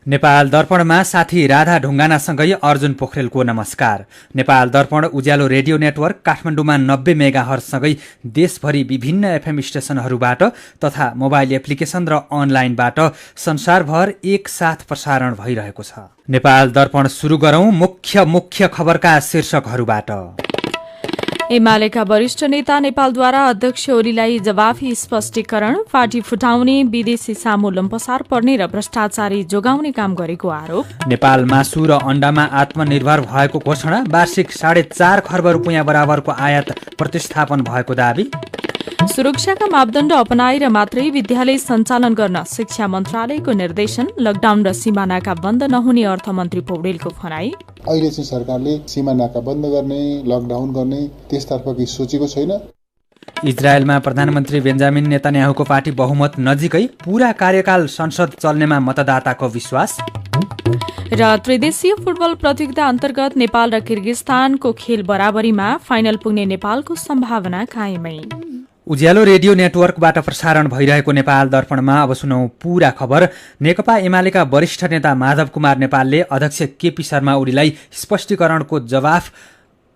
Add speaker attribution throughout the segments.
Speaker 1: नेपाल दर्पणमा साथी राधा ढुङ्गानासँगै अर्जुन पोखरेलको नमस्कार। नेपाल दर्पण उज्यालो रेडियो नेटवर्क काठमाडौँमा 90 मेगाहर्जसँगै देशभरि विभिन्न एफएम स्टेशनहरूबाट तथा मोबाइल एप्लिकेशन र अनलाइनबाट संसारभर एकसाथ प्रसारण भइरहेको छ। नेपाल दर्पण सुरु गरौं मुख्य खबरका शीर्षकहरूबाट।
Speaker 2: एमालेका वरिष्ठ नेता नेपालद्वारा अध्यक्ष ओलीलाई जवाफी स्पष्टीकरण, पार्टी फुटाउने, विदेशी सामु लम्पसार पर्ने र भ्रष्टाचारी जोगाउने काम गरेको आरोप।
Speaker 1: नेपाल मासु र अण्डामा आत्मनिर्भर भएको घोषणा, वार्षिक 4.5 खर्ब रुपियाँ बराबरको आयात प्रतिस्थापन भएको दावी।
Speaker 2: सुरक्षाका मापदण्ड अपनाएर मात्रै विद्यालय सञ्चालन गर्न शिक्षा मन्त्रालयको निर्देशन, लकडाउन र सीमा नाका बन्द नहुने अर्थमन्त्री पौडेलको भनाई।
Speaker 3: अहिले चाहिँ सरकारले सीमा नाका बन्द गर्ने, लकडाउन गर्ने त्यसतर्फ केही सोचेको छैन।
Speaker 1: इजरायलमा प्रधानमन्त्री बेन्जामिन नेतान्याहुको पार्टी बहुमत नजिकै, पूरा कार्यकाल संसद चल्नेमा मतदाताको विश्वास।
Speaker 2: र त्रिदेशीय फुटबल प्रतियोगिता अन्तर्गत नेपाल र किर्गिस्तानको खेल बराबरीमा, फाइनल पुग्ने नेपालको सम्भावना कायमै।
Speaker 1: उज्यालो रेडियो नेटवर्कबाट प्रसारण भइरहेको नेपाल दर्पणमा अब सुनौ पूरा खबर। नेकपा एमालेका वरिष्ठ नेता माधव कुमार नेपालले अध्यक्ष केपी शर्मा ओलीलाई स्पष्टीकरणको जवाफ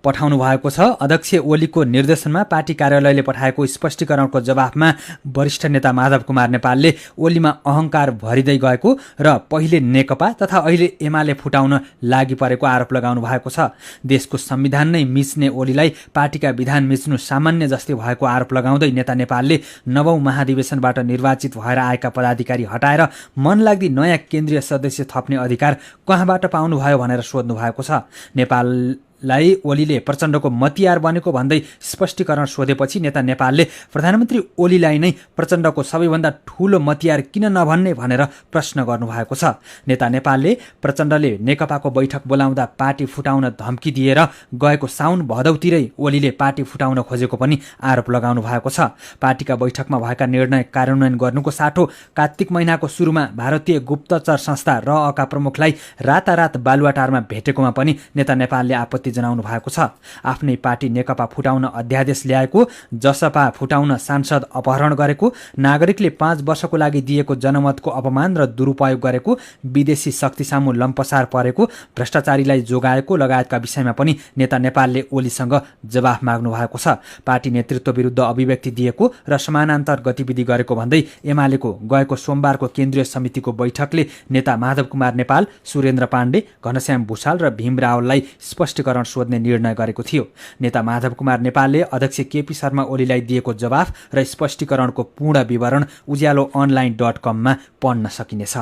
Speaker 1: पठाउनु भएको छ। अध्यक्ष ओलीको निर्देशनमा पार्टी कार्यालयले पठाएको स्पष्टीकरणको जवाफमा वरिष्ठ नेता माधव कुमार नेपालले ओलीमा अहंकार भरिँदै गएको र पहिले नेकपा तथा अहिले एमाले फुटाउन लागि परेको आरोप लगाउनु भएको छ। देशको संविधान नै मिच्ने ओलीलाई पार्टीका विधान मिच्नु सामान्य जस्तै भएको आरोप लगाउँदै नेता नेपालले 9औं महाधिवेशनबाट निर्वाचित भएर आएका पदाधिकारी हटाएर मनलाग्दी नयाँ केन्द्रीय सदस्य थप्ने अधिकार कहाँबाट पाउनुभयो भनेर सोध्नु भएको छ। नेपाललाई ओलीले प्रचण्डको मतियार बनेको भन्दै स्पष्टीकरण सोधेपछि नेता नेपालले प्रधानमन्त्री ओलीलाई नै प्रचण्डको सबैभन्दा ठूलो मतियार किन नभन्ने भनेर प्रश्न गर्नुभएको छ। नेता नेपालले प्रचण्डले नेकपाको बैठक बोलाउँदा पार्टी फुटाउन धम्की दिएर गएको साउन भदौतिरै ओलीले पार्टी फुटाउन खोजेको पनि आरोप लगाउनु भएको छ। पार्टीका बैठकमा भएका निर्णय कार्यान्वयन गर्नुको साटो कार्तिक महिनाको सुरुमा भारतीय गुप्तचर संस्था RAका प्रमुखलाई रातारात बालुवाटारमा भेटेकोमा पनि नेता नेपालले आपत्ति जनाउनु भएको छ। आफ्नै पार्टी नेकपा फुटाउन अध्यादेश ल्याएको, जसपा फुटाउन सांसद अपहरण गरेको, नागरिकले 5 वर्षको लागि दिएको जनमतको अपमान र दुरुपयोग गरेको, विदेशी शक्ति सामु लम्पसार परेको, भ्रष्टाचारीलाई जोगाएको लगायतका विषयमा पनि नेता नेपालले ओलीसँग जवाफ माग्नु भएको छ। पार्टी नेतृत्व विरुद्ध अभिव्यक्ति दिएको र समानान्तर गतिविधि गरेको भन्दै एमालेको गएको सोमबारको केन्द्रीय समितिको बैठकले नेता माधव कुमार नेपाल, सुरेन्द्र पाण्डे, घनश्याम भुषाल र भीम रावललाई स्पष्टीकरण सोध्ने निर्णय गरेको थियो। नेता माधव कुमार नेपालले अध्यक्ष केपी शर्मा ओलीलाई दिएको जवाफ र स्पष्टीकरणको पूर्ण विवरण उज्यालो online.com मा पढ्न सकिनेछ।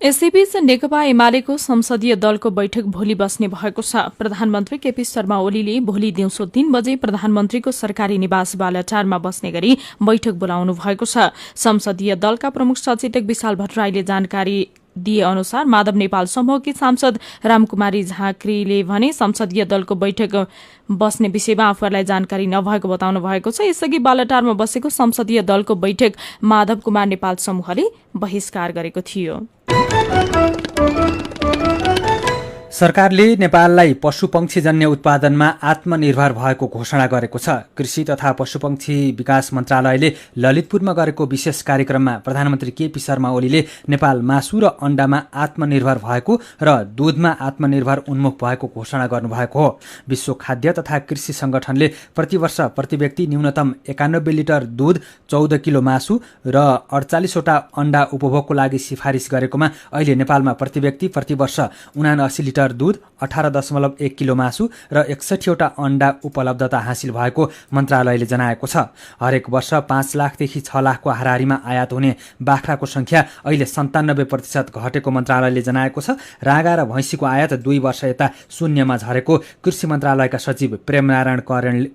Speaker 2: यसैबीच नेकपा एमालेको संसदीय दलको बैठक भोलि बस्ने भएको छ। प्रधानमन्त्री केपी शर्मा ओलीले भोलि दिउँसो 3 बजे प्रधानमन्त्रीको सरकारी निवास बालुवाटारमा बस्ने गरी बैठक बोलाउनु भएको छ। संसदीय दलका प्रमुख सचेतक विशाल भट्टराईले जानकारी दिए अनुसार माधव नेपाल समूहकी सांसद रामकुमारी झाँक्रीले भने संसदीय दलको बैठक बस्ने विषयमा आफूहरूलाई जानकारी नभएको बताउनु भएको छ। यसअघि बालुवाटारमा बसेको संसदीय दलको बैठक माधव कुमार नेपाल समूहले बहिष्कार गरेको थियो।
Speaker 1: सरकारले नेपाललाई पशुपक्षीजन्य उत्पादनमा आत्मनिर्भर भएको घोषणा गरेको छ। कृषि तथा पशुपक्षी विकास मन्त्रालयले ललितपुरमा गरेको विशेष कार्यक्रममा प्रधानमन्त्री केपी शर्मा ओलीले नेपाल मासु र अण्डामा आत्मनिर्भर भएको र दूधमा आत्मनिर्भर उन्मुख भएको घोषणा गर्नुभएको हो। विश्व खाद्य तथा कृषि संगठनले प्रतिवर्ष प्रति व्यक्ति न्यूनतम 91 लिटर दूध, 14 किलो मासु र 48वटा अण्डा उपभोगको लागि सिफारिस गरेकोमा अहिले नेपालमा प्रति व्यक्ति प्रतिवर्ष 79 लिटर दूध, 18.1 किलो मासु र 61वटा अण्डा उपलब्धता हासिल भएको मन्त्रालयले जनाएको छ। हरेक वर्ष 5 लाखदेखि 6 लाखको हाराहारीमा आयात हुने बाख्राको संख्या अहिले 97% घटेको मन्त्रालयले जनाएको छ। राँगा र भैँसीको आयात 2 वर्ष यता शून्यमा झरेको कृषि मन्त्रालयका सचिव प्रेमनारायण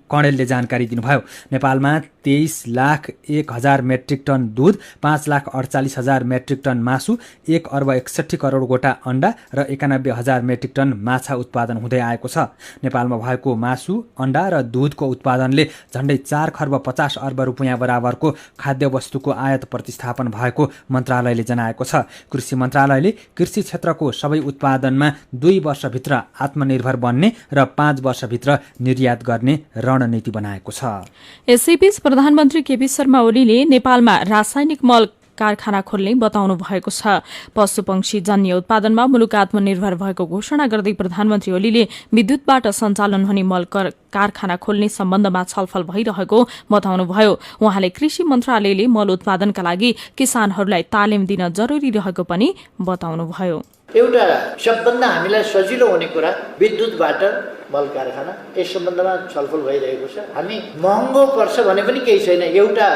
Speaker 1: कणेलले जानकारी दिनुभयो। नेपालमा 23,01,000 मेट्रिक टन दूध, 5,48,000 मेट्रिक टन मासु, 1,61,60,00,000 गोटा अण्डा र 91,000 मेट्रिक टन माछा उत्पादन हुँदै आएको छ। नेपालमा भएको मासु, अण्डा र दूधको उत्पादनले झण्डै 4 खर्ब 50 अर्ब रुपियाँ बराबरको खाद्य वस्तुको आयात प्रतिस्थापन भएको मन्त्रालयले जनाएको छ। कृषि मन्त्रालयले कृषि क्षेत्रको सबै उत्पादनमा 2 वर्षभित्र आत्मनिर्भर बन्ने र 5 वर्षभित्र निर्यात गर्ने रणनीति बनाएको छ।
Speaker 2: यसैबीच प्रधानमन्त्री केपी शर्मा ओलीले नेपालमा रासायनिक मल कारखाना खोल्ने बताउनु भएको छ। पशुपक्षी जन्य उत्पादनमा मुलुक आत्मनिर्भर भएको घोषणा गर्दै प्रधानमन्त्री ओलीले विद्युतबाट सञ्चालन हुने मल कारखाना खोल्ने सम्बन्धमा छलफल भइरहेको बताउनुभयो। उहाँले कृषि मन्त्रालयले मल उत्पादनका लागि किसानहरूलाई तालिम दिन जरुरी रहेको पनि बताउनुभयो।
Speaker 4: एउटा सबभन्दा हामीलाई सजिलो हुने कुरा विद्युतबाट मल कारखाना, यस सम्बन्धमा छलफल भइरहेको छ। हामी महँगो पर्छ भने पनि केही छैन, एउटा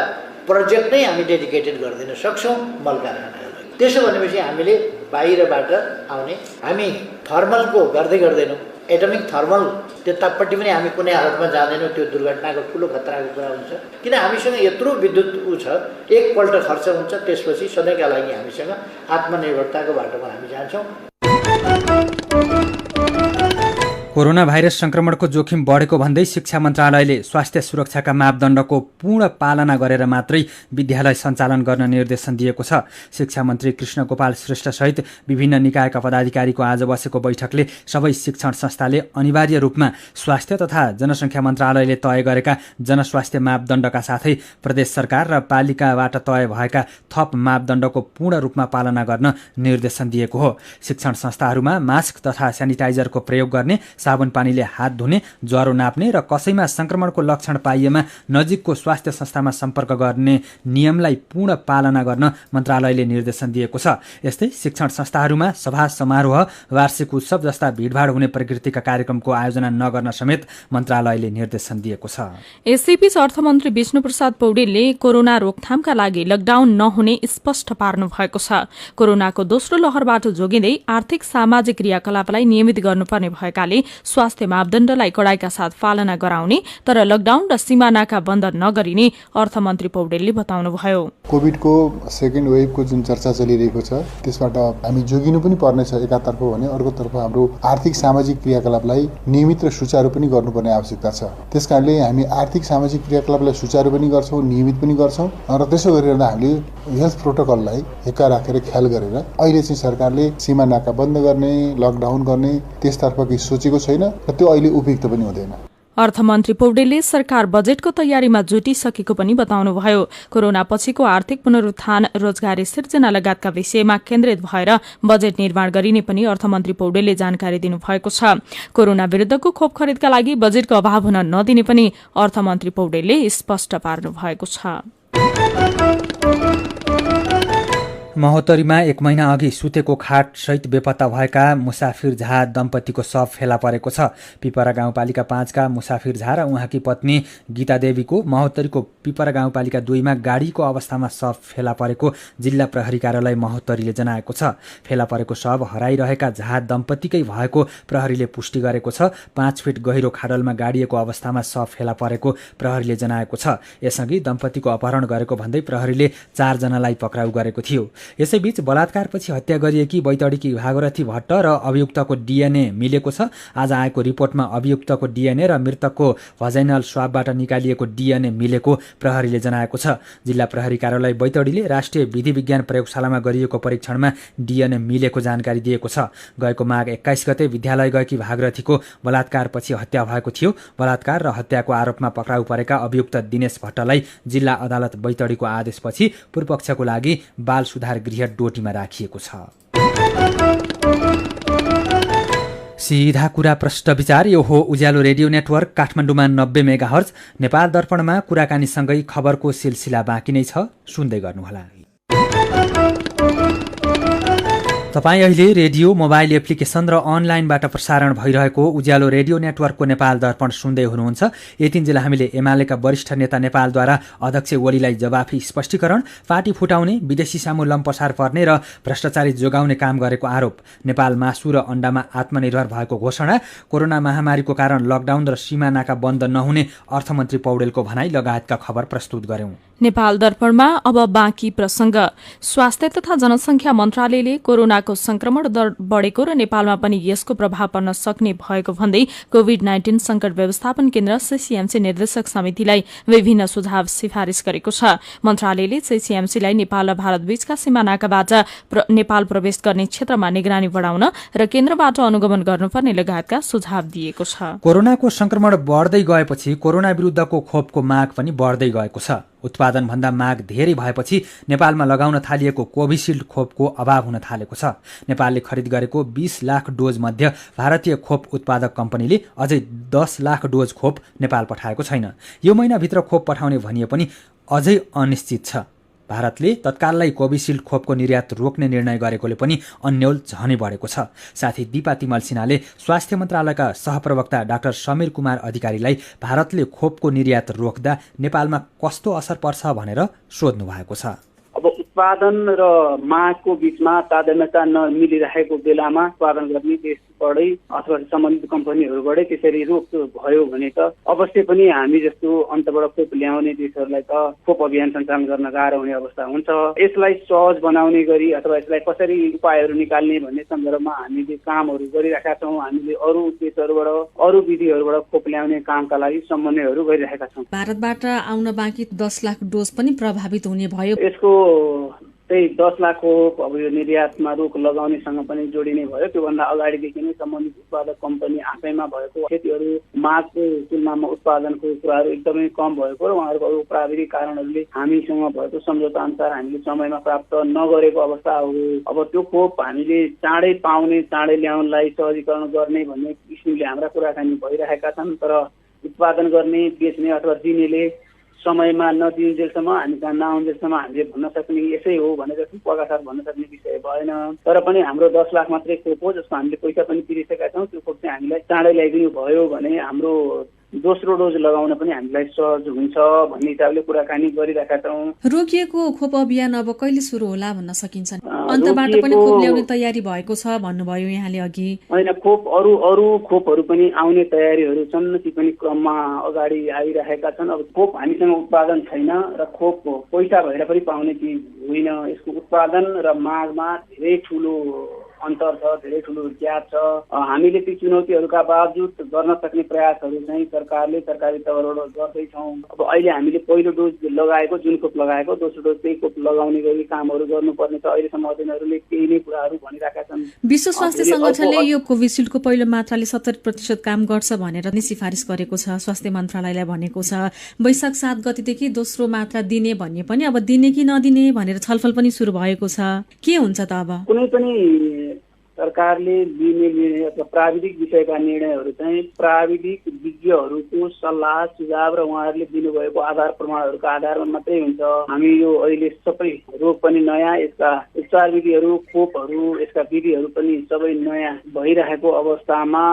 Speaker 4: प्रोजेक्ट नै हामी डेडिकेटेड गरिदिन सक्छौँ मल कारखानालाई। त्यसो भनेपछि हामीले बाहिरबाट आउने, हामी थर्मलको गर्दैनौँ, एटमिक थर्मल त्यतापट्टि पनि हामी कुनै हालतमा जाँदैनौँ। त्यो दुर्घटनाको ठुलो खतराको कुरा हुन्छ, किन हामीसँग यत्रो विद्युत छ, एकपल्ट खर्च हुन्छ, त्यसपछि सधैँका लागि हामीसँग आत्मनिर्भरताको बाटोमा हामी जान्छौँ।
Speaker 1: कोरोना भाइरस संक्रमणको जोखिम बढेको भन्दै शिक्षा मन्त्रालयले स्वास्थ्य सुरक्षाका मापदण्डको पूर्ण पालना गरेर मात्रै विद्यालय सञ्चालन गर्न निर्देशन दिएको छ। शिक्षा मन्त्री कृष्ण गोपाल श्रेष्ठ सहित विभिन्न निकायका पदाधिकारीको आज बसेको बैठकले सबै शिक्षण संस्थाले अनिवार्य रूपमा स्वास्थ्य तथा जनसङ्ख्या मन्त्रालयले तय गरेका जनस्वास्थ्य मापदण्डका साथै प्रदेश सरकार र पालिकाबाट तय भएका थप मापदण्डको पूर्ण रूपमा पालना गर्न निर्देशन दिएको हो। शिक्षण संस्थाहरूमा मास्क तथा सेनिटाइजरको प्रयोग गर्ने, साबुन पानीले हात धुने, ज्वरो नाप्ने र कसैमा संक्रमणको लक्षण पाइएमा नजिकको स्वास्थ्य संस्थामा सम्पर्क गर्ने नियमलाई पूर्ण पालना गर्न मन्त्रालयले निर्देशन दिएको छ। यस्तै शिक्षण संस्थाहरूमा सभा समारोह, वार्षिक उत्सव जस्ता भिडभाड हुने प्रकृतिका कार्यक्रमको आयोजना नगर्न समेत मन्त्रालयले निर्देशन दिएको छ।
Speaker 2: यसैबीच अर्थमन्त्री विष्णुप्रसाद पौडेलले कोरोना रोकथामका लागि लकडाउन नहुने स्पष्ट पार्नु भएको छ। कोरोनाको दोस्रो लहरबाट जोगिँदै आर्थिक सामाजिक क्रियाकलापलाई नियमित गर्नुपर्ने भएकाले स्वास्थ्य मापदण्डलाई कडाइका साथ पालना गराउने तर लकडाउन र सीमा नाका बन्द नगरिने अर्थमन्त्री पौडेलले बताउनुभयो।
Speaker 3: कोभिडको सेकेन्ड वेभको जुन चर्चा चलिरहेको छ त्यसबाट हामी जोगिनु पनि पर्नेछ एकातर्फ भने, अर्कोतर्फ हाम्रो आर्थिक सामाजिक क्रियाकलापलाई नियमित र सुचारू पनि गर्नुपर्ने आवश्यकता छ। त्यसकारणले हामी आर्थिक सामाजिक क्रियाकलापलाई सुचारू पनि गर्छौँ, नियमित पनि गर्छौँ र त्यसो गरेर हामीले हेल्थ प्रोटोकललाई हेक्का राखेर ख्याल गरेर अहिले चाहिँ सरकारले सीमा नाका बन्द गर्ने, लकडाउन गर्ने त्यसतर्फ केही सोचेको छैन र त्यो अहिले उपयुक्त पनि हुँदैन।
Speaker 2: अर्थमन्त्री पौडेलले सरकार बजेटको तयारीमा जुटिसकेको पनि बताउनुभयो। कोरोना पछिको आर्थिक पुनरुत्थान, रोजगारी सिर्जना लगायतका विषयमा केन्द्रित भएर बजेट निर्माण गरिने पनि अर्थमन्त्री पौडेलले जानकारी दिनुभएको छ। कोरोना विरुद्धको खोप खरिदका लागि बजेटको अभाव हुन नदिने पनि अर्थमन्त्री पौडेलले स्पष्ट पार्नु भएको छ।
Speaker 1: महोत्तरीमा 1 महिना अघि सुतेको खाट सहित बेपत्ता भएका मुसाफिर झा दम्पतिको शव फेला परेको छ। पिपरा गाउँपालिका 5 का मुसाफिर झा र उहाँकी पत्नी गीता देवीको महोत्तरीको पिपरा गाउँपालिका 2 मा गाडीको अवस्थामा शव फेला परेको जिल्ला प्रहरी कार्यालय महोत्तरीले जनाएको छ। फेला परेको शव हराइरहेका झा दम्पतिकै भएको प्रहरीले पुष्टि गरेको छ। 5 फिट गहिरो खाडलमा गाडिएको अवस्थामा शव फेला परेको प्रहरीले जनाएको छ। यसअघि दम्पतिको अपहरण गरेको भन्दै प्रहरीले 4 जनालाई पक्राउ गरेको थियो। यसैबीच बलात्कारपछि हत्या गरिएकी बैतडीकी भागरथी भट्ट र अभियुक्तको डीएनए मिलेको छ। आज आएको रिपोर्टमा अभियुक्तको डीएनए र मृतकको भजाइनल स्वाबबाट निकालिएको डीएनए मिलेको प्रहरीले जनाएको छ। जिल्ला प्रहरी कार्यालय बैतडीले राष्ट्रिय विधि विज्ञान प्रयोगशालामा गरिएको परीक्षणमा डीएनए मिलेको जानकारी दिएको छ। गएको माघ 21 गते विद्यालय गएकी भागरथीको बलात्कारपछि हत्या भएको थियो। बलात्कार र हत्याको आरोपमा पक्राउ परेका अभियुक्त दिनेश भट्टलाई जिल्ला अदालत बैतडीको आदेशपछि पूर्वपक्षको लागि बाल सुधार गृह डोटीमा राखिएको छ। सीधा कुरा प्रश्न विचार, यो हो उज्यालो रेडियो नेटवर्क काठमाडौँमा 90 मेगाहर्ज। नेपाल दर्पणमा कुराकानीसँगै खबरको सिलसिला बाँकी नै छ, सुन्दै गर्नुहोला। तपाईँ अहिले रेडियो, मोबाइल एप्लिकेशन र अनलाइनबाट प्रसारण भइरहेको उज्यालो रेडियो नेटवर्कको नेपाल दर्पण सुन्दै हुनुहुन्छ। यतिन्जेल हामीले एमालेका वरिष्ठ नेता नेपालद्वारा अध्यक्ष ओलीलाई जवाफी स्पष्टीकरण, पार्टी फुटाउने, विदेशी सामु लम्पसार पर्ने र भ्रष्टाचारी जोगाउने काम गरेको आरोप, नेपाल मासु र अण्डामा आत्मनिर्भर भएको घोषणा, कोरोना महामारीको कारण लकडाउन र सीमा नाका बन्द नहुने अर्थमन्त्री पौडेलको भनाई लगायतका खबर प्रस्तुत गर्यौं।
Speaker 2: नेपाल दर्पणमा अब बाँकी प्रसंग। स्वास्थ्य तथा जनसंख्या मन्त्रालयले कोरोनाको संक्रमण दर बढ़ेको र नेपालमा पनि यसको प्रभाव पर्न सक्ने भएको भन्दै कोभिड-19 संकट व्यवस्थापन केन्द्र सीसीएमसी निर्देशक समितिलाई विभिन्न सुझाव सिफारिश गरेको छ। मन्त्रालयले सीसीएमसीलाई नेपाल र भारत बीचका सीमा नाकाबाट नेपाल प्रवेश गर्ने क्षेत्रमा निगरानी बढ़ाउन र केन्द्रबाट अनुगमन गर्नुपर्ने लगायतका सुझाव दिएको छ।
Speaker 1: कोरोनाको संक्रमण बढ्दै गएपछि कोरोना विरुद्धको खोपको माग पनि बढ्दै गएको छ। उत्पादनभन्दा माग धेरै भएपछि नेपालमा लगाउन थालिएको कोभिसिल्ड खोपको अभाव हुन थालेको छ। नेपालले खरिद गरेको 20 लाख डोज मध्ये भारतीय खोप उत्पादक कम्पनीले अझै 10 लाख डोज खोप नेपाल पठाएको छैन। यो महिनाभित्र खोप पठाउने भनिए पनि अझै अनिश्चित छ। भारतले तत्काललाई कोभिसिल्ड खोपको निर्यात रोक्ने निर्णय गरेकोले पनि अन्यल झनै बढेको छ। साथै दिपा तिमल सिन्हाले स्वास्थ्य मन्त्रालयका सहप्रवक्ता डाक्टर समीर कुमार अधिकारीलाई भारतले खोपको निर्यात रोक्दा नेपालमा कस्तो असर पर्छ भनेर सोध्नु भएको छ।
Speaker 5: अब उत्पादन र मागको बीचमा तादात्म्यता नमिलिरहेको बेलामा उत्पादन गर्ने देशबाटै अथवा सम्बन्धित कम्पनीहरूबाटै त्यसरी रोक भयो भने त अवश्य पनि हामी जस्तो अन्तबाट खोप ल्याउने देशहरूलाई त खोप अभियान सञ्चालन गर्न गाह्रो हुने अवस्था हुन्छ। यसलाई सहज बनाउने गरी अथवा यसलाई कसरी उपायहरू निकाल्ने भन्ने सन्दर्भमा हामीले कामहरू गरिरहेका छौँ। हामीले अरू देशहरूबाट अरू विधिहरूबाट खोप ल्याउने कामका लागि समन्वयहरू गरिरहेका छौँ।
Speaker 6: भारतबाट आउन बाँकी 10 लाख डोज पनि प्रभावित हुने भयो।
Speaker 5: यसको त्यही 10 लाख खोप अब यो निर्यातमा रोक लगाउनेसँग पनि जोडिने भयो। त्योभन्दा अगाडिदेखि नै सम्बन्धित उत्पादक कम्पनी आफैमा भएको क्षतिहरू मागको तुलनामा उत्पादनको कुराहरू एकदमै कम भएको र उहाँहरूको अरू प्राविधिक कारणहरूले हामीसँग भएको सम्झौता अनुसार हामीले समयमा प्राप्त नगरेको अवस्था हो। अब त्यो खोप हामीले चाँडै पाउने चाँडै ल्याउनलाई सहजीकरण गर्ने भन्ने किसिमले हाम्रा कुराकानी भइरहेका छन्। तर उत्पादन गर्ने बेच्ने अथवा दिनेले समयमा नदिन्जेलसम्म हामी कहाँ नआउन्जेलसम्म हामीले भन्न सक्ने यसै हो भनेर पगासार भन्न सक्ने विषय भएन। तर पनि हाम्रो 10 लाख मात्रै खोप हो जसको हामीले पैसा पनि तिरिसकेका छौँ। त्यो खोप चाहिँ हामीलाई चाँडै ल्याइदिनु भयो भने हाम्रो दोस्रो डोज लगाउन पनि हामीलाई सहज हुन्छ भन्ने हिसाबले कुराकानी गरिरहेका छौँ।
Speaker 6: रोकिएको खोप अभियान अब कहिले सुरु होला भन्न सकिन्छ? अन्तबाट पनि खोप ल्याउने तयारी भएको छ भन्नुभयो यहाँले अघि।
Speaker 5: होइन, खोप अरू खोपहरू पनि आउने तयारीहरू छन्। ती पनि क्रममा अगाडि आइरहेका छन्। अब खोप हामीसँग उत्पादन छैन र खोप पैसा भएर पनि पाउने चिज होइन। यसको उत्पादन र मागमा धेरै ठुलो अन्तर छ, धेरै ठुलो ग्याप छ। हामीले ती चुनौतीहरूका बावजुद गर्न सक्ने प्रयासहरू चाहिँ सरकारले सरकारी तवरबाट गर्दैछौँ। अब अहिले हामीले पहिलो डोज लगाएको जुन खोप लगाएको दोस्रो डोज त्यही खोप लगाउने गरी कामहरू गर्नुपर्ने छ। अहिलेसम्म अध्ययनहरूले केही नै कुराहरू भनिरहेका छन्।
Speaker 6: विश्व स्वास्थ्य संगठनले यो कोभिसिल्डको पहिलो मात्राले 70% काम गर्छ भनेर नै सिफारिस गरेको छ। स्वास्थ्य मन्त्रालयलाई भनेको छ वैशाख 7 गतेदेखि दोस्रो मात्रा दिने भन्ने पनि अब दिने कि नदिने भनेर छलफल पनि सुरु भएको छ। के हुन्छ त अब?
Speaker 5: कुनै पनि सरकारले लिने निर्णय अथवा प्राविधिक विषयका निर्णयहरू चाहिँ प्राविधिक विज्ञहरूको सल्लाह सुझाव र उहाँहरूले दिनुभएको आधार प्रमाणहरूका आधारमा मात्रै हुन्छ। हामी यो अहिले सबै रोग पनि नयाँ, यसका उपचार विधिहरू खोपहरू यसका विधिहरू पनि सबै नयाँ भइरहेको अवस्थामा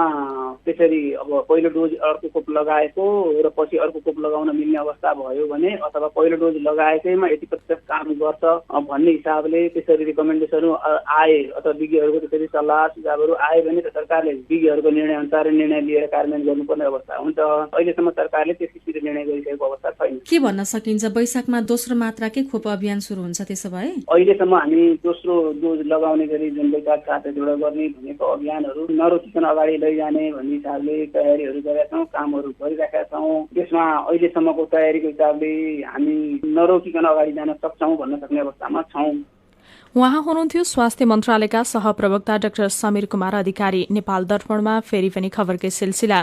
Speaker 5: त्यसरी अब पहिलो डोज अर्को खोप लगाएको र पछि अर्को खोप लगाउन मिल्ने अवस्था भयो भने अथवा पहिलो डोज लगाएकैमा 80% काम गर्छ भन्ने हिसाबले त्यसरी रिकमेन्डेसनहरू आए अथवा विज्ञहरूको त्यसरी सल्लाह सुझावहरू आए भने त सरकारले विज्ञहरूको निर्णय अनुसार निर्णय लिएर कार्यान्वयन गर्नुपर्ने अवस्था हुन्छ। अहिलेसम्म सरकारले त्यस किसिमले निर्णय गरिसकेको अवस्था छैन।
Speaker 6: के भन्न सकिन्छ वैशाखमा दोस्रो मात्राकै खोप अभियान सुरु हुन्छ? त्यसो भए
Speaker 5: अहिलेसम्म हामी दोस्रो डोज लगाउने गरी जुन वैशाख 7 गते गर्ने भनेको अभियानहरू नरोकिकन अगाडि लैजाने भन्ने हिसाबले तयारीहरू गरेका छौँ, कामहरू गरिरहेका छौँ। त्यसमा अहिलेसम्मको तयारीको हिसाबले हामी नरोकिकन अगाडि जान सक्छौँ भन्न सक्ने अवस्थामा छौँ।
Speaker 2: उहाँ हुनुहुन्थ्यो स्वास्थ्य मन्त्रालयका सहप्रवक्ता डाक्टर समीर कुमार अधिकारी। नेपाल दर्पणमा फेरि पनि खबरकै सिलसिला।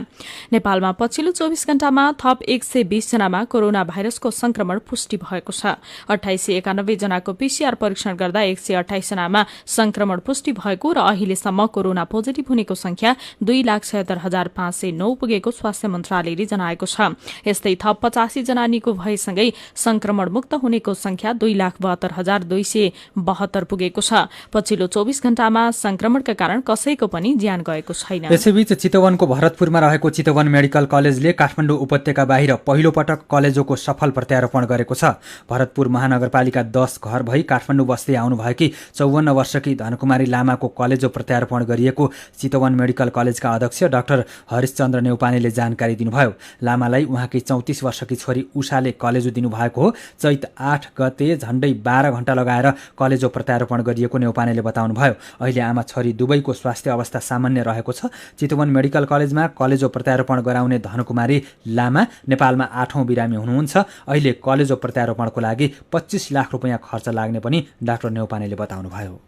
Speaker 2: नेपालमा पछिल्लो 24 घण्टामा थप 120 जनामा कोरोना भाइरसको संक्रमण पुष्टि भएको छ। 2891 जनाको पीसीआर परीक्षण गर्दा 128 जनामा संक्रमण पुष्टि भएको र अहिलेसम्म कोरोना पोजिटिभ हुनेको संख्या 2,76,509 पुगेको स्वास्थ्य मन्त्रालयले जनाएको छ। यस्तै थप 85 जना निको भएसँगै संक्रमण मुक्त हुनेको संख्या 2,72,272 पुगेको छ। पछिल्लो 24 घण्टामा संक्रमणका कारण कसैको पनि ज्यान गएको छैन।
Speaker 1: यसैबीच चितवनको भरतपुरमा रहेको चितवन मेडिकल कलेजले काठमाडौँ उपत्यका बाहिर पहिलो पटक कलेजोको सफल प्रत्यारोपण गरेको छ। भरतपुर महानगरपालिका 10 घर भई काठमाडौँ बस्दै आउनुभएकी 54 वर्षकी धनकुमारी लामाको कलेजो प्रत्यारोपण गरिएको चितवन मेडिकल कलेजका अध्यक्ष डाक्टर हरिशचन्द्र नेउपानेले जानकारी दिनुभयो। लामालाई उहाँकी 34 वर्षकी छोरी उषाले कलेजो दिनुभएको हो। चैत 8 गते झण्डै 12 घण्टा लगाएर कलेजो प्रत्यारोपण गरिएको नेउपानेले बताउनुभयो। अहिले आमा छोरी दुवैको स्वास्थ्य अवस्था सामान्य रहेको छ। चितवन मेडिकल कलेजमा कलेजो प्रत्यारोपण गराउने धनकुमारी लामा नेपालमा 8औं बिरामी हुनुहुन्छ। अहिले कलेजो प्रत्यारोपणको लागि 25 लाख रुपैयाँ खर्च लाग्ने पनि डाक्टर नेउपानेले बताउनुभयो।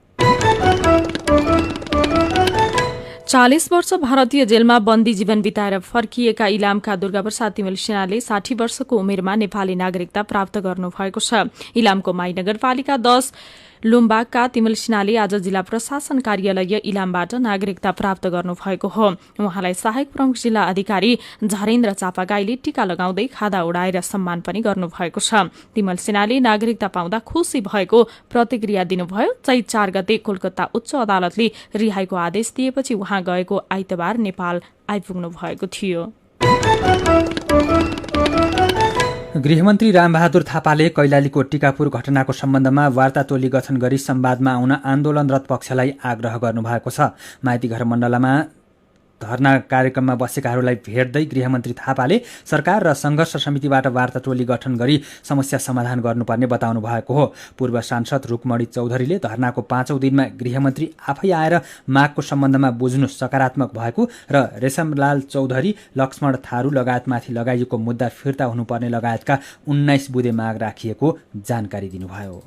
Speaker 2: 40 वर्ष भारतीय जेलमा बन्दी जीवन बिताएर फर्किएका इलामका दुर्गाप्रसाद तिमल सेनाले 60 वर्षको उमेरमा नेपाली नागरिकता प्राप्त गर्नुभएको छ। इलामको माई नगरपालिका 10 लुम्बागका तिमल सिन्हाले आज जिल्ला प्रशासन कार्यालय इलामबाट नागरिकता प्राप्त गर्नुभएको हो। उहाँलाई सहायक प्रमुख जिल्ला अधिकारी झरेन्द्र चापागाईले टीका लगाउँदै खादा उडाएर सम्मान पनि गर्नुभएको छ। तिमल सिन्हाले नागरिकता पाउँदा खुशी भएको प्रतिक्रिया दिनुभयो। चैत 4 गते कोलकाता उच्च अदालतले रिहाईको आदेश दिएपछि उहाँ गएको आइतबार नेपाल आइपुग्नु भएको थियो।
Speaker 1: गृहमन्त्री रामबहादुर थापाले कैलालीको टिकापुर घटनाको सम्बन्धमा वार्ता टोली गठन गरी संवादमा आउन आन्दोलनरत पक्षलाई आग्रह गर्नुभएको छ। माइती घर मण्डलमा धरना कार्यक्रममा बसेकाहरूलाई भेट्दै गृहमन्त्री थापाले सरकार र संघर्ष समितिबाट वार्ता टोली गठन गरी समस्या समाधान गर्नुपर्ने बताउनु भएको हो। पूर्व सांसद रुकमणी चौधरीले धरनाको 5औं दिनमा गृहमन्त्री आफै आएर मागको सम्बन्धमा बुझ्नु सकारात्मक भएको र रेशमलाल चौधरी, लक्ष्मण थारू लगायतमाथि लगाइएको मुद्दा फिर्ता हुनुपर्ने लगायतका 19 बुँदे माग राखिएको जानकारी दिनुभयो।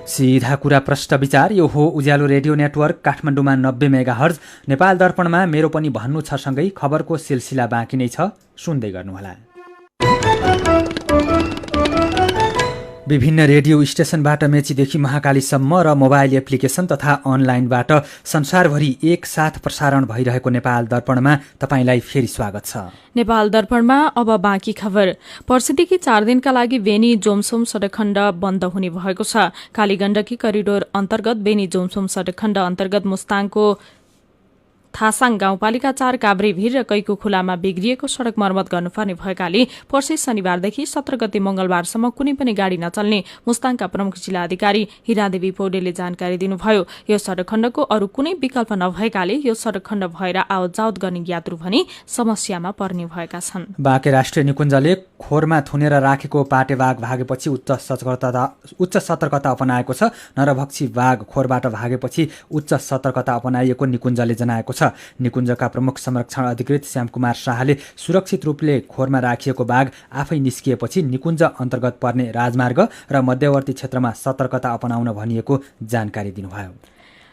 Speaker 1: सीधा कुरा प्रश्न विचार यो हो उज्यालो रेडियो नेटवर्क काठमाडौँमा 90 मेगाहर्ज, नेपाल दर्पणमा मेरो पनि भन्नु छ सँगै खबरको सिलसिला बाँकी नै छ, सुन्दै गर्नुहोला। विभिन्न रेडियो स्टेशनबाट मेचीदेखि महाकालीसम्म र मोबाइल एप्लिकेशन तथा अनलाइनबाट संसारभरि एकसाथ प्रसारण भइरहेको नेपाल दर्पणमा तपाईंलाई फेरि स्वागत छ।
Speaker 2: नेपाल दर्पणमा अब बाँकी खबर। पर्सिदेखि 4 दिनका लागि बेनी जोमसोम सडक खण्ड बन्द हुने भएको छ। कालीगण्डकी करिडोर अन्तर्गत बेनी जोमसोम सडक खण्ड अन्तर्गत मुस्ताङको थासाङ गाउँपालिका 4 काभ्रेभिर र कैको खुलामा बिग्रिएको सड़क मर्मत गर्नुपर्ने भएकाले पर्सि शनिबारदेखि 17 गते मंगलबारसम्म कुनै पनि गाड़ी नचल्ने मुस्ताङका प्रमुख जिल्ला अधिकारी हिरादेवी पौडेलले जानकारी दिनुभयो। यो सड़क खण्डको अरू कुनै विकल्प नभएकाले यो सड़क खण्ड भएर आवत जावत गर्ने यात्रु भने समस्यामा पर्ने भएका छन्।
Speaker 1: बाँके राष्ट्रिय निकुञ्जले खोरमा थुनेर राखेको पाटे बाघ भागेपछि उच्च सतर्कता अपनाएको छ। नरभक्षी बाघ खोरबाट भागेपछि उच्च सतर्कता अपनाइएको निकुञ्जले जनाएको छ। निकुञ्जका प्रमुख संरक्षण अधिकृत श्यामकुमार शाहले सुरक्षित रूपले खोरमा राखिएको बाघ आफै निस्किएपछि निकुञ्ज अन्तर्गत पर्ने राजमार्ग र मध्यवर्ती क्षेत्रमा सतर्कता अपनाउन भनिएको जानकारी दिनुभयो।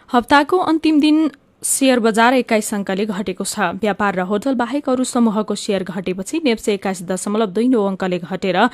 Speaker 2: हप्ताको अन्तिम दिन शेयर बजार 21 अङ्कले घटेको छ। व्यापार र होटल बाहेक अरू समूहको शेयर घटेपछि नेप्से 21.29 अङ्कले घटेर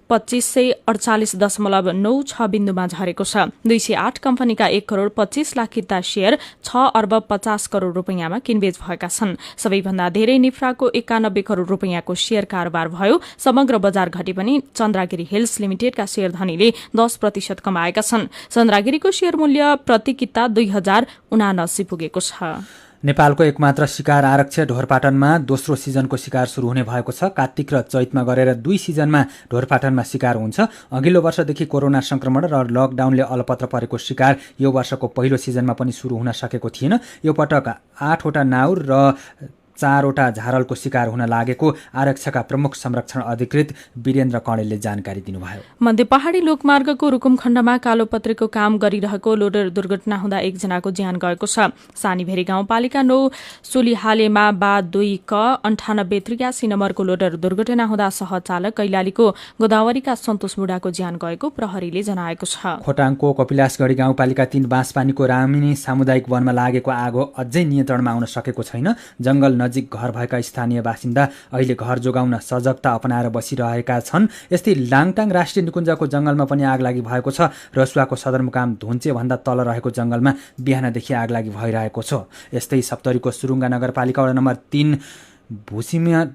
Speaker 2: 2548.96 बिन्दुमा झरेको छ। 208 कम्पनीका 1 करोड़ 25 लाख किता शेयर 6 अर्ब 50 करोड़ रुपैयाँमा किनबेच भएका छन्। सबैभन्दा धेरै निफ्राको 91 करोड़ रुपैयाँको शेयर कारोबार भयो। समग्र बजार घटे पनि चन्द्रागिरी हिल्स लिमिटेडका शेयर धनीले 10% कमाएका छन्। चन्द्रागिरीको शेयर मूल्य प्रति किता 2079 पुगेको छ।
Speaker 1: नेपालको एकमात्र शिकार आरक्ष ढोरपाटनमा दोस्रो सिजनको शिकार शुरू हुने भएको छ। कार्तिक र चैतमा गरेर 2 सिजनमा ढोरपाटनमा शिकार हुन्छ। अघिल्लो वर्षदेखि कोरोना संक्रमण र लकडाउनले अलपत्र परेको शिकार यो वर्षको पहिलो सिजनमा पनि शुरू हुन सकेको थिएन। यो पटक 8 वटा नाउर र 4 वटा झारलको शिकार हुन लागेको आरक्षका प्रमुख संरक्षण अधिकृत वीरेन्द्र कणेलले जानकारी दिनुभयो।
Speaker 2: मध्य पहाडी लोकमार्गको रुकुम खण्डमा कालोपत्रेको काम गरिरहेको लोडर दुर्घटना हुँदा 1 जनाको ज्यान गएको छ। सानीभेरी गाउँपालिका 9 सोलिहालेमा बा 2 क 9883 नम्बरको लोडर दुर्घटना हुँदा सहचालक कैलालीको गोदावरीका सन्तोष बुढाको ज्यान गएको प्रहरीले जनाएको छ।
Speaker 1: खोटाङको कपिलासगढी गाउँपालिका 3 बाँसपानीको रामिनी सामुदायिक वनमा लागेको आगो अझै नियन्त्रणमा आउन सकेको छैन। जंगल नजिक घर भएका स्थानीय बासिन्दा अहिले घर जोगाउन सजगता अपनाएर बसिरहेका छन्। यस्तै लाङटाङ राष्ट्रिय निकुञ्जको जंगलमा पनि आगलागी भएको छ। रसुवाको सदरमुकाम धुन्चे भन्दा तल रहेको जंगलमा बिहानदेखि आगलागी भइरहेको छ। यस्तै सप्तरीको सुरुङ्गा नगरपालिका वडा नम्बर 3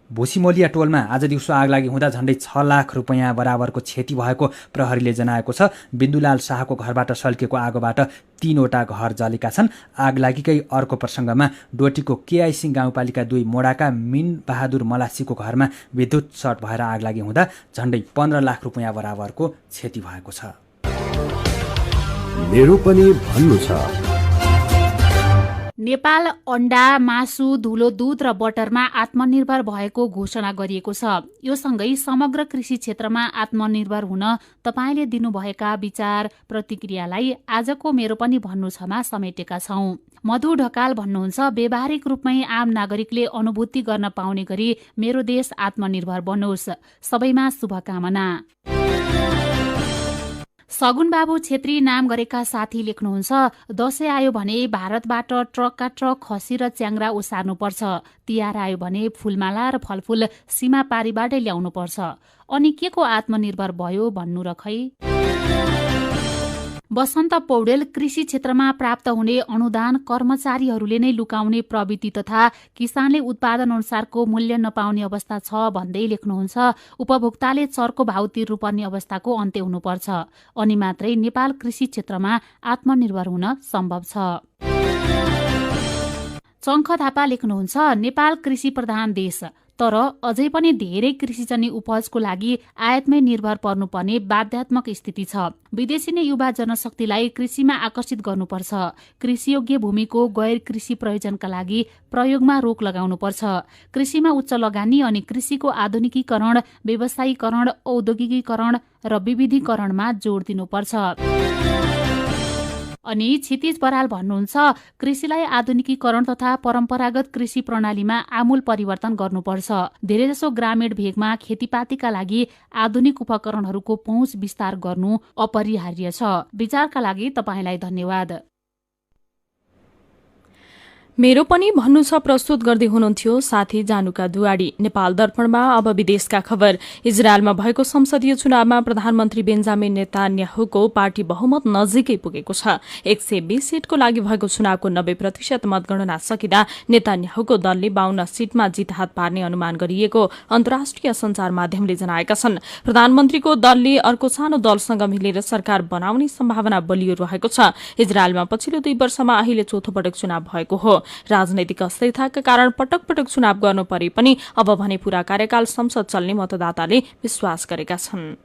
Speaker 1: भुसीमोलिया टोलमा आज दिउँसो आगलागी हुँदा झण्डै 6 लाख रुपैयाँ बराबरको क्षति भएको प्रहरीले जनाएको छ। बिन्दुलाल शाहको घरबाट सल्केको आगोबाट 3 वटा घर जलेका छन्। आगलागीकै अर्को प्रसङ्गमा डोटीको केआइसी गाउँपालिका 2 मोडाका मिन बहादुर मलासीको घरमा विद्युत सर्ट भएर आगलागी हुँदा झण्डै 15 लाख रुपैयाँ बराबरको क्षति भएको छ।
Speaker 7: मेरो पनि भन्नु छ।
Speaker 8: नेपाल अण्डा, मासु, धुलो दूध र बटरमा आत्मनिर्भर भएको घोषणा गरिएको छ। यो सँगै समग्र कृषि क्षेत्रमा आत्मनिर्भर हुन तपाईले दिनुभएका विचार प्रतिक्रियालाई आजको मेरो पनि भन्नु छमा समेटेका छौं। मधु ढकाल भन्नुहुन्छ, व्यावहारिक रूपमै आम नागरिकले अनुभूति गर्न पाउने गरी मेरो देश आत्मनिर्भर बनोस्। सबैमा शुभकामना। सगुन बाबु छेत्री नाम गरेका साथी लेख्नुहुन्छ, दशैँ आयो भने भारतबाट ट्रकका ट्रक खसी र च्याङ्रा ओसार्नुपर्छ। तिहार आयो भने फुलमाला र फलफुल सीमा पारीबाटै ल्याउनुपर्छ। अनि के को आत्मनिर्भर भयो भन्नु र खै। वसन्त पौडेल, कृषि क्षेत्रमा प्राप्त हुने अनुदान कर्मचारीहरूले नै लुकाउने प्रवृत्ति तथा किसानले उत्पादन अनुसारको मूल्य नपाउने अवस्था छ भन्दै लेख्नुहुन्छ, उपभोक्ताले चर्को भाउ तिर्नुपर्ने अवस्थाको अन्त्य हुनुपर्छ। अनि मात्रै नेपाल कृषि क्षेत्रमा आत्मनिर्भर हुन सम्भव छ। चङ्ख थापा लेख्नुहुन्छ, नेपाल कृषि प्रधान देश, तर अझै पनि धेरै कृषिजन्य उपजको लागि आयातमै निर्भर पर्नुपर्ने बाध्यात्मक स्थिति छ। विदेशी नै युवा जनशक्तिलाई कृषिमा आकर्षित गर्नुपर्छ। कृषियोग्य भूमिको गैर कृषि प्रयोजनका लागि प्रयोगमा रोक लगाउनुपर्छ। कृषिमा उच्च लगानी अनि कृषिको आधुनिकीकरण, व्यवसायीकरण, औद्योगिकीकरण र विविधीकरणमा जोड दिनुपर्छ। अनि क्षितिज बराल भन्नुहुन्छ, कृषिलाई आधुनिकीकरण तथा परम्परागत कृषि प्रणालीमा आमूल परिवर्तन गर्नुपर्छ। धेरैजसो ग्रामीण भेगमा खेतीपातीका लागि आधुनिक उपकरणहरूको पहुँच विस्तार गर्नु अपरिहार्य छ। विचारका लागि तपाईलाई धन्यवाद।
Speaker 2: मेरो पनि भन्नु छ प्रस्तुत गर्दै हुनुहुन्थ्यो साथी जानुका दुवाडी। नेपाल दर्पणमा अब विदेशका खबर। इजरायलमा भएको संसदीय चुनावमा प्रधानमन्त्री बेन्जामिन नेतान्याहुको पार्टी बहुमत नजिकै पुगेको छ। 120 सीटको लागि भएको चुनावको 90% मतगणना सकिँदा नेतान्याहुको दलले 52 सीटमा जित हात पार्ने अनुमान गरिएको अन्तर्राष्ट्रिय सञ्चार माध्यमले जनाएका छन्। प्रधानमन्त्रीको दलले अर्को सानो दलसँग मिलेर सरकार बनाउने सम्भावना बलियो रहेको छ। इजरायलमा पछिल्लो 2 वर्षमा अहिले चौथो पटक चुनाव भएको हो। राजनैतिक अस्थिरताका कारण पटक पटक चुनाव गर्नु परे पनि अब भने पूरा कार्यकाल संसद चल्ने मतदाताले विश्वास गरेका छन्।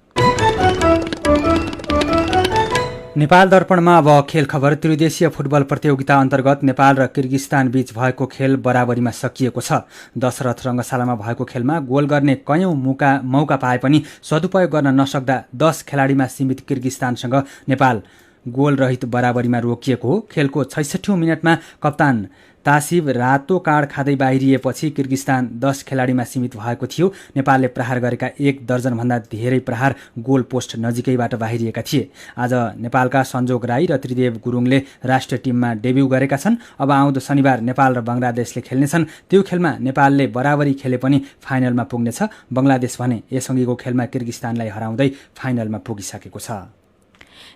Speaker 1: नेपाल दर्पणमा अब खेल खबर। त्रिदेशीय फुटबल प्रतियोगिता अन्तर्गत नेपाल र किर्गिस्तान बीच भएको खेल बराबरीमा सकिएको छ। दशरथ रङ्गशालामा भएको खेलमा गोल गर्ने कयौं मौका पाए पनि सदुपयोग गर्न नसक्दा 10 खेलाडीमा सीमित किर्गिस्तानसँग नेपाल गोल रहित बराबरीमा रोकिएको हो। खेलको 66औं मिनटमा कप्तान तासिब रातो कार्ड खाँदै बाहिरिएपछि किर्गिस्तान 10 खेलाडीमा सीमित भएको थियो। नेपालले प्रहार गरेका 1 दर्जनभन्दा धेरै प्रहार गोल पोस्ट नजिकैबाट बाहिरिएका थिए। आज नेपालका सञ्जोग राई र त्रिदेव गुरुङले राष्ट्रिय टिममा डेब्यू गरेका छन्। अब आउँदो शनिबार नेपाल र बंगलादेशले खेल्नेछन्। त्यो खेलमा नेपालले बराबरी खेले पनि फाइनलमा पुग्नेछ। बंगलादेश भने यसअघिको खेलमा किर्गिस्तानलाई हराउँदै फाइनलमा पुगिसकेको छ।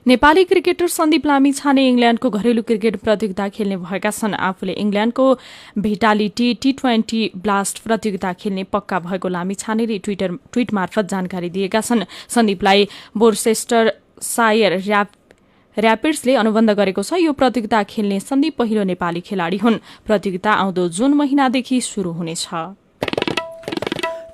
Speaker 2: नेपाली क्रिकेटर सन्दीप लामिछाने इङ्ल्याण्डको घरेलु क्रिकेट प्रतियोगिता खेल्ने भएका छन्। आफूले इङ्ल्याण्डको भिटालिटी T20 ब्लास्ट प्रतियोगिता खेल्ने पक्का भएको लामिछानेले ट्वीट मार्फत जानकारी दिएका छन्। सन्दीपलाई बोर्सेस्टर सायर र्यापिड्सले अनुबन्ध गरेको छ। यो प्रतियोगिता खेल्ने सन्दीप पहिलो नेपाली खेलाडी हुन्। प्रतियोगिता आउँदो जुन महिनादेखि शुरू हुनेछ।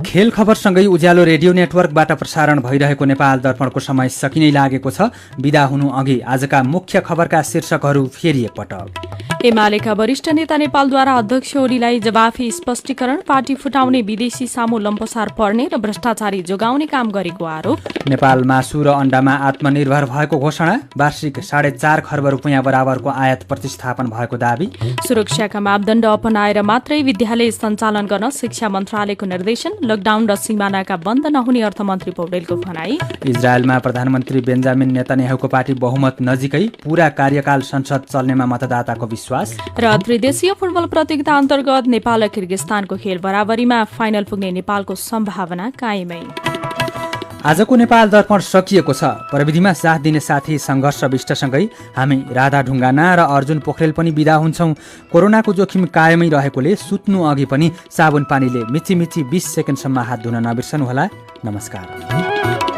Speaker 1: खेल खबरसँगै उज्यालो रेडियो नेटवर्कबाट प्रसारण भइरहेको नेपाल दर्पणको समय सकिनै लागेको छ। बिदा हुनु अघि आजका मुख्य खबरका शीर्षकहरू फेरि एकपटक।
Speaker 2: एमालेका वरिष्ठ नेता नेपालद्वारा अध्यक्ष ओलीलाई जवाफी स्पष्टीकरण, पार्टी फुटाउने, विदेशी सामु लम्पसार पर्ने र भ्रष्टाचारी जोगाउने काम गरेको आरोप।
Speaker 1: नेपाल मासु र अण्डामा आत्मनिर्भर भएको घोषणा, वार्षिक 4.5 खर्ब रुपियाँ बराबरको आयात प्रतिस्थापन भएको दावी।
Speaker 2: सुरक्षाका मापदण्ड अपनाएर मात्रै विद्यालय सञ्चालन गर्न शिक्षा मन्त्रालयको निर्देशन, लकडाउन र सिमानाका बन्द नहुने अर्थमन्त्री पौडेलको भनाई।
Speaker 1: इजरायलमा प्रधानमन्त्री बेन्जामिन नेतान्याहुको पार्टी बहुमत नजिकै, पूरा कार्यकाल संसद चल्नेमा मतदाताको विश्वास।
Speaker 2: र त्रिदेशीय फुटबल प्रतियोगिता अन्तर्गत नेपाल र किर्गिस्तानको खेल बराबरीमा फाइनल पुग्ने नेपालको सम्भावना कायमै।
Speaker 1: आजको नेपाल दर्पण सकिएको छ। प्रविधिमा साथ दिने साथी सङ्घर्ष विष्टसँगै हामी राधा ढुङ्गाना र अर्जुन पोखरेल पनि बिदा हुन्छौँ। कोरोनाको जोखिम कायमै रहेकोले सुत्नु अघि पनि साबुन पानीले मिची 20 सेकेन्डसम्म हात धुन नबिर्सनुहोला। नमस्कार।